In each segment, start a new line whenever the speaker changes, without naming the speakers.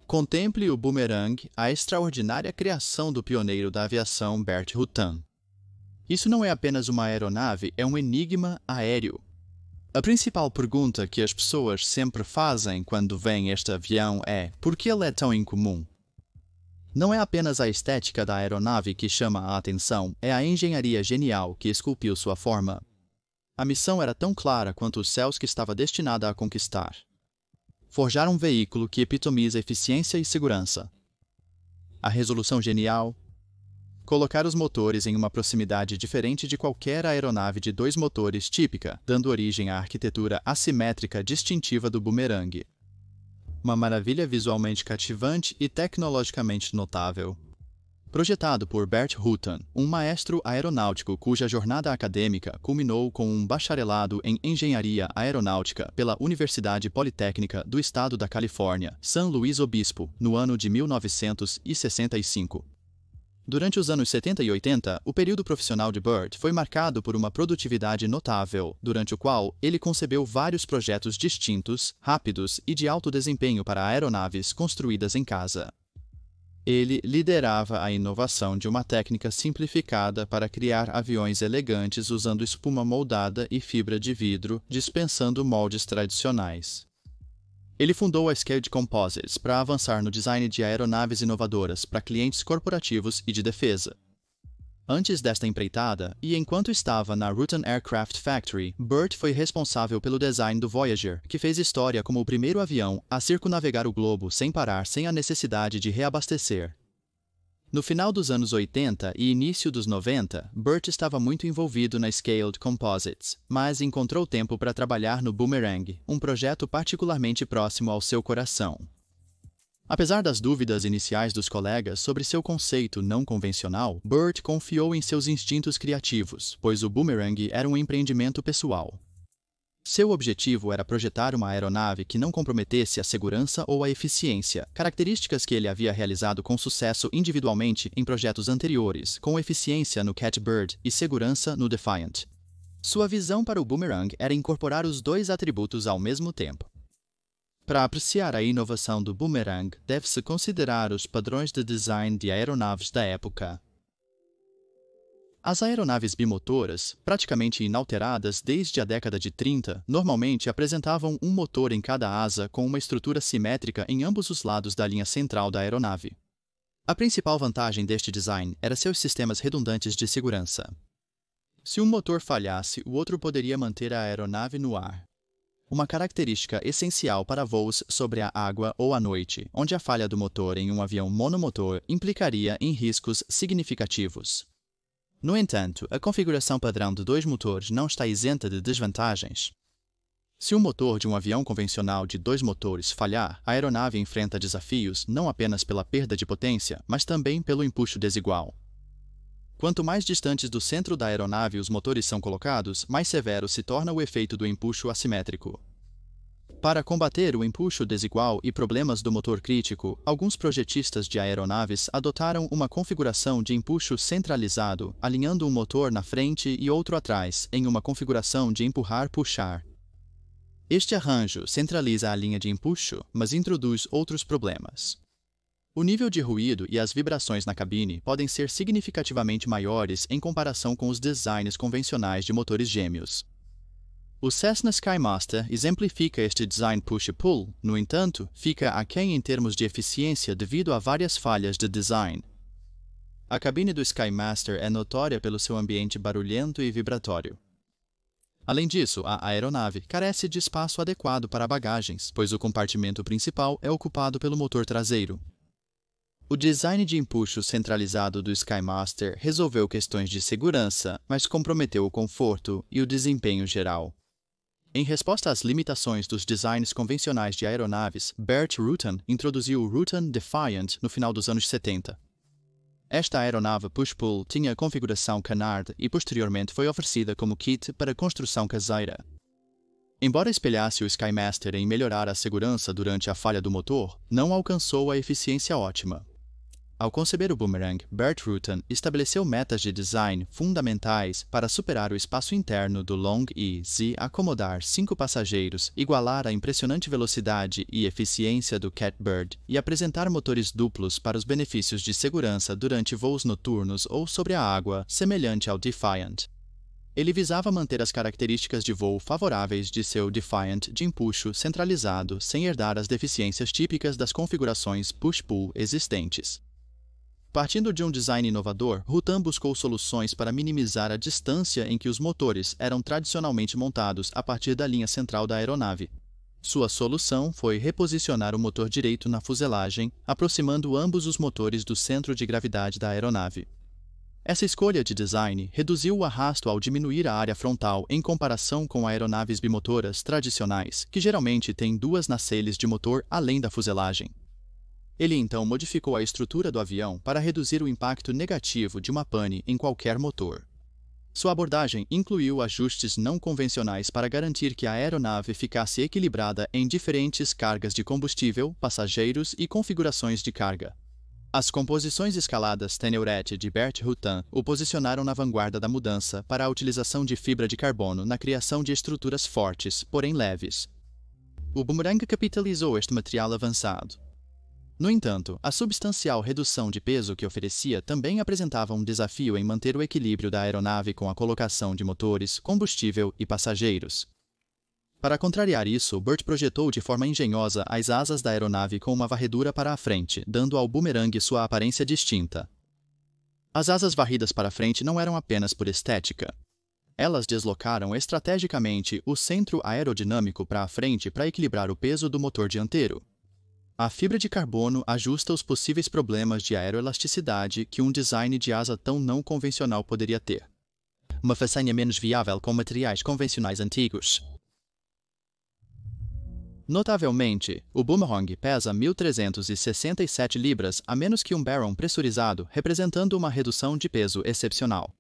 Contemple o Boomerang, a extraordinária criação do pioneiro da aviação Bert Rutan. Isso não é apenas uma aeronave, é um enigma aéreo. A principal pergunta que as pessoas sempre fazem quando veem este avião é: por que ele é tão incomum? Não é apenas a estética da aeronave que chama a atenção, é a engenharia genial que esculpiu sua forma. A missão era tão clara quanto os céus que estava destinada a conquistar. Forjar um veículo que epitomiza eficiência e segurança. A resolução genial. Colocar os motores em uma proximidade diferente de qualquer aeronave de 2 motores típica, dando origem à arquitetura assimétrica distintiva do Boomerang. Uma maravilha visualmente cativante e tecnologicamente notável. Projetado por Bert Rutan, um maestro aeronáutico cuja jornada acadêmica culminou com um bacharelado em engenharia aeronáutica pela Universidade Politécnica do Estado da Califórnia, San Luis Obispo, no ano de 1965. Durante os anos 70 e 80, o período profissional de Bert foi marcado por uma produtividade notável, durante o qual ele concebeu vários projetos distintos, rápidos e de alto desempenho para aeronaves construídas em casa. Ele liderava a inovação de uma técnica simplificada para criar aviões elegantes usando espuma moldada e fibra de vidro, dispensando moldes tradicionais. Ele fundou a Scaled Composites para avançar no design de aeronaves inovadoras para clientes corporativos e de defesa. Antes desta empreitada, e enquanto estava na Rutan Aircraft Factory, Bert foi responsável pelo design do Voyager, que fez história como o primeiro avião a circunnavegar o globo sem parar sem a necessidade de reabastecer. No final dos anos 80 e início dos 90, Bert estava muito envolvido na Scaled Composites, mas encontrou tempo para trabalhar no Boomerang, um projeto particularmente próximo ao seu coração. Apesar das dúvidas iniciais dos colegas sobre seu conceito não convencional, Bert confiou em seus instintos criativos, pois o Boomerang era um empreendimento pessoal. Seu objetivo era projetar uma aeronave que não comprometesse a segurança ou a eficiência, características que ele havia realizado com sucesso individualmente em projetos anteriores, com eficiência no Catbird e segurança no Defiant. Sua visão para o Boomerang era incorporar os 2 atributos ao mesmo tempo. Para apreciar a inovação do Boomerang, deve-se considerar os padrões de design de aeronaves da época. As aeronaves bimotoras, praticamente inalteradas desde a década de 30, normalmente apresentavam um motor em cada asa com uma estrutura simétrica em ambos os lados da linha central da aeronave. A principal vantagem deste design era seus sistemas redundantes de segurança. Se um motor falhasse, o outro poderia manter a aeronave no ar. Uma característica essencial para voos sobre a água ou à noite, onde a falha do motor em um avião monomotor implicaria em riscos significativos. No entanto, a configuração padrão de 2 motores não está isenta de desvantagens. Se o motor de um avião convencional de 2 motores falhar, a aeronave enfrenta desafios não apenas pela perda de potência, mas também pelo empuxo desigual. Quanto mais distantes do centro da aeronave os motores são colocados, mais severo se torna o efeito do empuxo assimétrico. Para combater o empuxo desigual e problemas do motor crítico, alguns projetistas de aeronaves adotaram uma configuração de empuxo centralizado, alinhando um motor na frente e outro atrás, em uma configuração de empurrar-puxar. Este arranjo centraliza a linha de empuxo, mas introduz outros problemas. O nível de ruído e as vibrações na cabine podem ser significativamente maiores em comparação com os designs convencionais de motores gêmeos. O Cessna Skymaster exemplifica este design push-pull, no entanto, fica aquém em termos de eficiência devido a várias falhas de design. A cabine do Skymaster é notória pelo seu ambiente barulhento e vibratório. Além disso, a aeronave carece de espaço adequado para bagagens, pois o compartimento principal é ocupado pelo motor traseiro. O design de empuxo centralizado do Skymaster resolveu questões de segurança, mas comprometeu o conforto e o desempenho geral. Em resposta às limitações dos designs convencionais de aeronaves, Bert Rutan introduziu o Rutan Defiant no final dos anos 70. Esta aeronave push-pull tinha configuração canard e posteriormente foi oferecida como kit para construção caseira. Embora espelhasse o Skymaster em melhorar a segurança durante a falha do motor, não alcançou a eficiência ótima. Ao conceber o boomerang, Bert Rutan estabeleceu metas de design fundamentais para superar o espaço interno do Long E, acomodar 5 passageiros, igualar a impressionante velocidade e eficiência do Catbird e apresentar motores duplos para os benefícios de segurança durante voos noturnos ou sobre a água, semelhante ao Defiant. Ele visava manter as características de voo favoráveis de seu Defiant de empuxo centralizado sem herdar as deficiências típicas das configurações push-pull existentes. Partindo de um design inovador, Rutan buscou soluções para minimizar a distância em que os motores eram tradicionalmente montados a partir da linha central da aeronave. Sua solução foi reposicionar o motor direito na fuselagem, aproximando ambos os motores do centro de gravidade da aeronave. Essa escolha de design reduziu o arrasto ao diminuir a área frontal em comparação com aeronaves bimotoras tradicionais, que geralmente têm 2 nacelles de motor além da fuselagem. Ele então modificou a estrutura do avião para reduzir o impacto negativo de uma pane em qualquer motor. Sua abordagem incluiu ajustes não convencionais para garantir que a aeronave ficasse equilibrada em diferentes cargas de combustível, passageiros e configurações de carga. As composições escaladas Teneuret de Bert Rutan o posicionaram na vanguarda da mudança para a utilização de fibra de carbono na criação de estruturas fortes, porém leves. O boomerang capitalizou este material avançado. No entanto, a substancial redução de peso que oferecia também apresentava um desafio em manter o equilíbrio da aeronave com a colocação de motores, combustível e passageiros. Para contrariar isso, Bert projetou de forma engenhosa as asas da aeronave com uma varredura para a frente, dando ao boomerang sua aparência distinta. As asas varridas para a frente não eram apenas por estética. Elas deslocaram estrategicamente o centro aerodinâmico para a frente para equilibrar o peso do motor dianteiro. A fibra de carbono ajusta os possíveis problemas de aeroelasticidade que um design de asa tão não convencional poderia ter. Uma façanha menos viável com materiais convencionais antigos. Notavelmente, o boomerang pesa 1.367 libras a menos que um barrel pressurizado, representando uma redução de peso excepcional.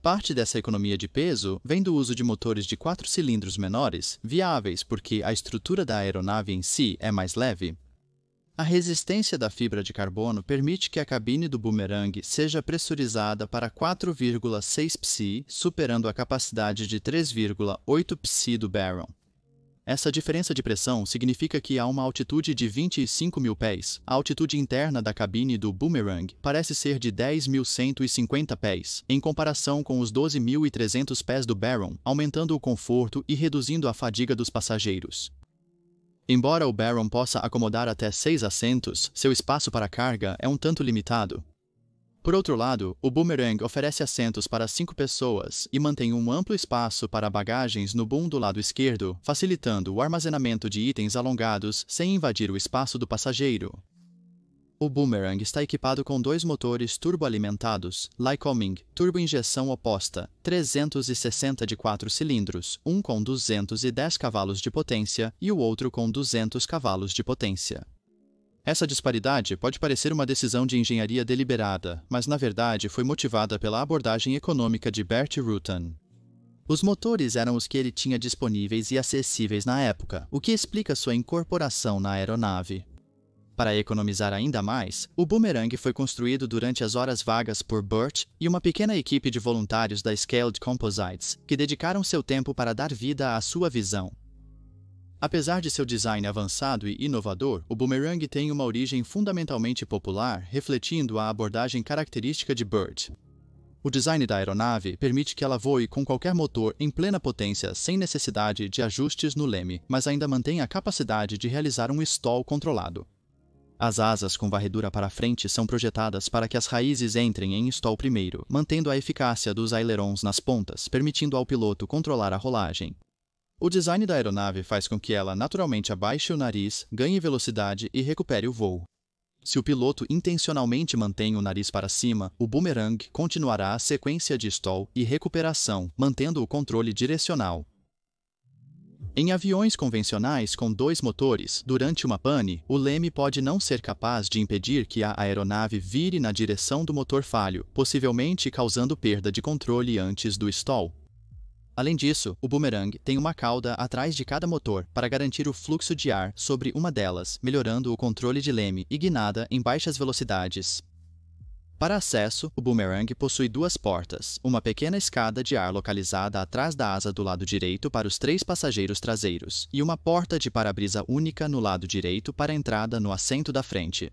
Parte dessa economia de peso vem do uso de motores de 4 cilindros menores, viáveis porque a estrutura da aeronave em si é mais leve. A resistência da fibra de carbono permite que a cabine do boomerang seja pressurizada para 4,6 psi, superando a capacidade de 3,8 psi do barrel. Essa diferença de pressão significa que a uma altitude de 25.000 pés, a altitude interna da cabine do boomerang parece ser de 10.150 pés, em comparação com os 12.300 pés do barrel, aumentando o conforto e reduzindo a fadiga dos passageiros. Embora o barrel possa acomodar até 6 assentos, seu espaço para carga é um tanto limitado. Por outro lado, o boomerang oferece assentos para 5 pessoas e mantém um amplo espaço para bagagens no boom do lado esquerdo, facilitando o armazenamento de itens alongados sem invadir o espaço do passageiro. O boomerang está equipado com 2 motores turboalimentados, Lycoming, turboinjeção oposta, 360 de 4 cilindros, um com 210 cavalos de potência e o outro com 200 cavalos de potência. Essa disparidade pode parecer uma decisão de engenharia deliberada, mas na verdade foi motivada pela abordagem econômica de Bert Rutan. Os motores eram os que ele tinha disponíveis e acessíveis na época, o que explica sua incorporação na aeronave. Para economizar ainda mais, o boomerang foi construído durante as horas vagas por Bert e uma pequena equipe de voluntários da Scaled Composites, que dedicaram seu tempo para dar vida à sua visão. Apesar de seu design avançado e inovador, o boomerang tem uma origem fundamentalmente popular, refletindo a abordagem característica de Bert. O design da aeronave permite que ela voe com qualquer motor em plena potência sem necessidade de ajustes no leme, mas ainda mantém a capacidade de realizar um stall controlado. As asas com varredura para frente são projetadas para que as raízes entrem em stall primeiro, mantendo a eficácia dos ailerons nas pontas, permitindo ao piloto controlar a rolagem. O design da aeronave faz com que ela naturalmente abaixe o nariz, ganhe velocidade e recupere o voo. Se o piloto intencionalmente mantém o nariz para cima, o boomerang continuará a sequência de stall e recuperação, mantendo o controle direcional. Em aviões convencionais com 2 motores, durante uma pane, o leme pode não ser capaz de impedir que a aeronave vire na direção do motor falho, possivelmente causando perda de controle antes do stall. Além disso, o boomerang tem uma cauda atrás de cada motor para garantir o fluxo de ar sobre uma delas, melhorando o controle de leme e guinada em baixas velocidades. Para acesso, o boomerang possui duas portas, uma pequena escada de ar localizada atrás da asa do lado direito para os 3 passageiros traseiros e uma porta de para-brisa única no lado direito para a entrada no assento da frente.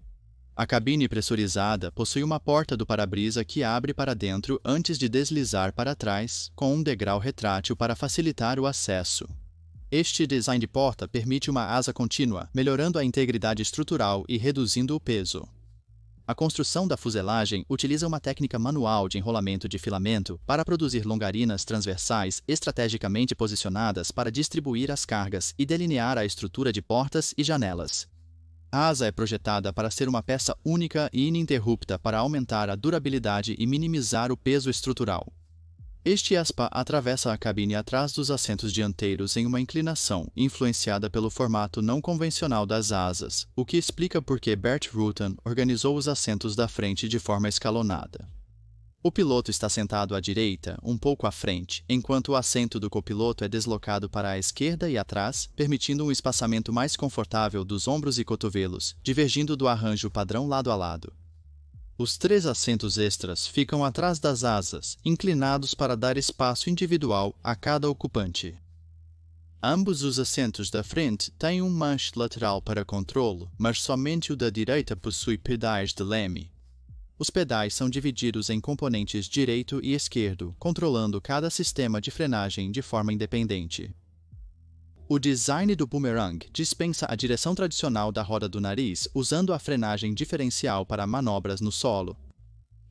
A cabine pressurizada possui uma porta do para-brisa que abre para dentro antes de deslizar para trás, com um degrau retrátil para facilitar o acesso. Este design de porta permite uma asa contínua, melhorando a integridade estrutural e reduzindo o peso. A construção da fuselagem utiliza uma técnica manual de enrolamento de filamento para produzir longarinas transversais estrategicamente posicionadas para distribuir as cargas e delinear a estrutura de portas e janelas. A asa é projetada para ser uma peça única e ininterrupta para aumentar a durabilidade e minimizar o peso estrutural. Este aspa atravessa a cabine atrás dos assentos dianteiros em uma inclinação, influenciada pelo formato não convencional das asas, o que explica por que Bert Rutan organizou os assentos da frente de forma escalonada. O piloto está sentado à direita, um pouco à frente, enquanto o assento do copiloto é deslocado para a esquerda e atrás, permitindo um espaçamento mais confortável dos ombros e cotovelos, divergindo do arranjo padrão lado a lado. Os 3 assentos extras ficam atrás das asas, inclinados para dar espaço individual a cada ocupante. Ambos os assentos da frente têm um manche lateral para controle, mas somente o da direita possui pedais de leme. Os pedais são divididos em componentes direito e esquerdo, controlando cada sistema de frenagem de forma independente. O design do boomerang dispensa a direção tradicional da roda do nariz usando a frenagem diferencial para manobras no solo.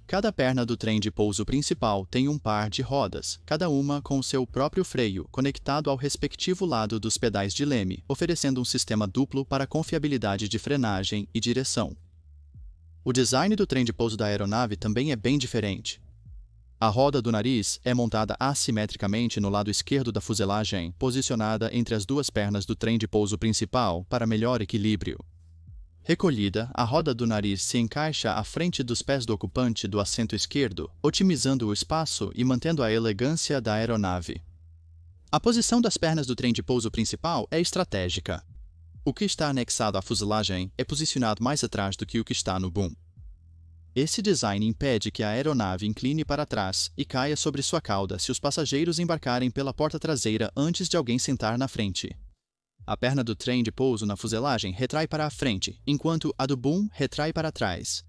Cada perna do trem de pouso principal tem um par de rodas, cada uma com seu próprio freio, conectado ao respectivo lado dos pedais de leme, oferecendo um sistema duplo para confiabilidade de frenagem e direção. O design do trem de pouso da aeronave também é bem diferente. A roda do nariz é montada assimetricamente no lado esquerdo da fuselagem, posicionada entre as 2 pernas do trem de pouso principal para melhor equilíbrio. Recolhida, a roda do nariz se encaixa à frente dos pés do ocupante do assento esquerdo, otimizando o espaço e mantendo a elegância da aeronave. A posição das pernas do trem de pouso principal é estratégica. O que está anexado à fuselagem é posicionado mais atrás do que o que está no boom. Esse design impede que a aeronave incline para trás e caia sobre sua cauda se os passageiros embarcarem pela porta traseira antes de alguém sentar na frente. A perna do trem de pouso na fuselagem retrai para a frente, enquanto a do boom retrai para trás.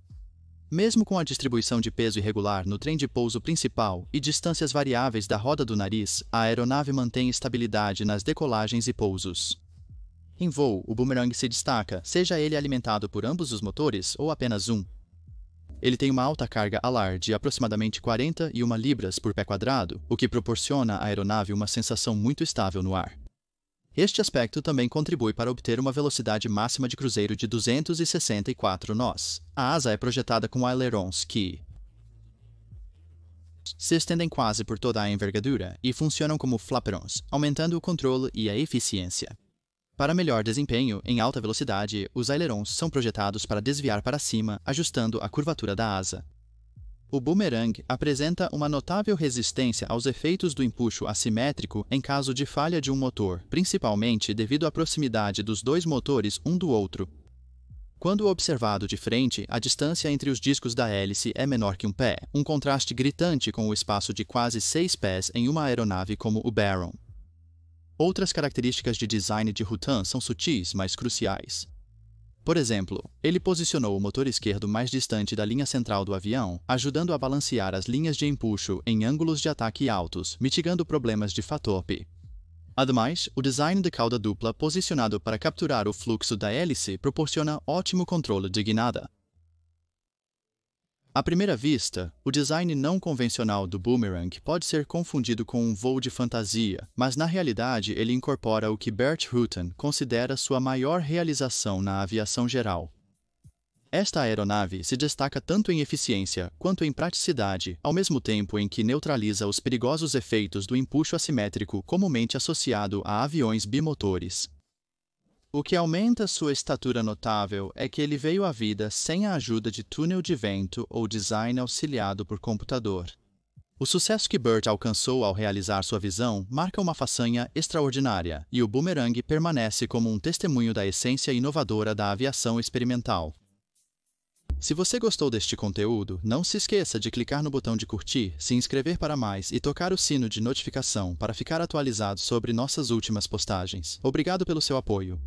Mesmo com a distribuição de peso irregular no trem de pouso principal e distâncias variáveis da roda do nariz, a aeronave mantém estabilidade nas decolagens e pousos. Em voo, o boomerang se destaca, seja ele alimentado por ambos os motores ou apenas um. Ele tem uma alta carga alar de aproximadamente 41 libras por pé quadrado, o que proporciona à aeronave uma sensação muito estável no ar. Este aspecto também contribui para obter uma velocidade máxima de cruzeiro de 264 nós. A asa é projetada com ailerons que se estendem quase por toda a envergadura e funcionam como flaperons, aumentando o controle e a eficiência. Para melhor desempenho em alta velocidade, os ailerons são projetados para desviar para cima, ajustando a curvatura da asa. O boomerang apresenta uma notável resistência aos efeitos do empuxo assimétrico em caso de falha de um motor, principalmente devido à proximidade dos 2 motores um do outro. Quando observado de frente, a distância entre os discos da hélice é menor que um pé, um contraste gritante com o espaço de quase 6 pés em uma aeronave como o Baron. Outras características de design de Rutan são sutis, mas cruciais. Por exemplo, ele posicionou o motor esquerdo mais distante da linha central do avião, ajudando a balancear as linhas de empuxo em ângulos de ataque altos, mitigando problemas de fator P. Ademais, o design de cauda dupla posicionado para capturar o fluxo da hélice proporciona ótimo controle de guinada. À primeira vista, o design não convencional do boomerang pode ser confundido com um voo de fantasia, mas na realidade ele incorpora o que Bert Rutan considera sua maior realização na aviação geral. Esta aeronave se destaca tanto em eficiência quanto em praticidade, ao mesmo tempo em que neutraliza os perigosos efeitos do empuxo assimétrico comumente associado a aviões bimotores. O que aumenta sua estatura notável é que ele veio à vida sem a ajuda de túnel de vento ou design auxiliado por computador. O sucesso que Bert alcançou ao realizar sua visão marca uma façanha extraordinária, e o boomerang permanece como um testemunho da essência inovadora da aviação experimental. Se você gostou deste conteúdo, não se esqueça de clicar no botão de curtir, se inscrever para mais e tocar o sino de notificação para ficar atualizado sobre nossas últimas postagens. Obrigado pelo seu apoio.